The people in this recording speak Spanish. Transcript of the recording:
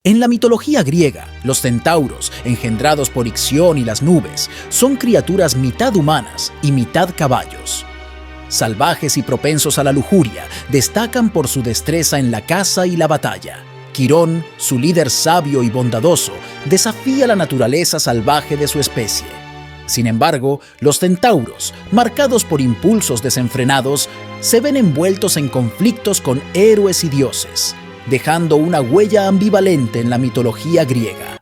En la mitología griega, los centauros, engendrados por Ixión y las nubes, son criaturas mitad humanas y mitad caballos. Salvajes y propensos a la lujuria, destacan por su destreza en la caza y la batalla. Quirón, su líder sabio y bondadoso, desafía la naturaleza salvaje de su especie. Sin embargo, los centauros, marcados por impulsos desenfrenados, se ven envueltos en conflictos con héroes y dioses, dejando una huella ambivalente en la mitología griega.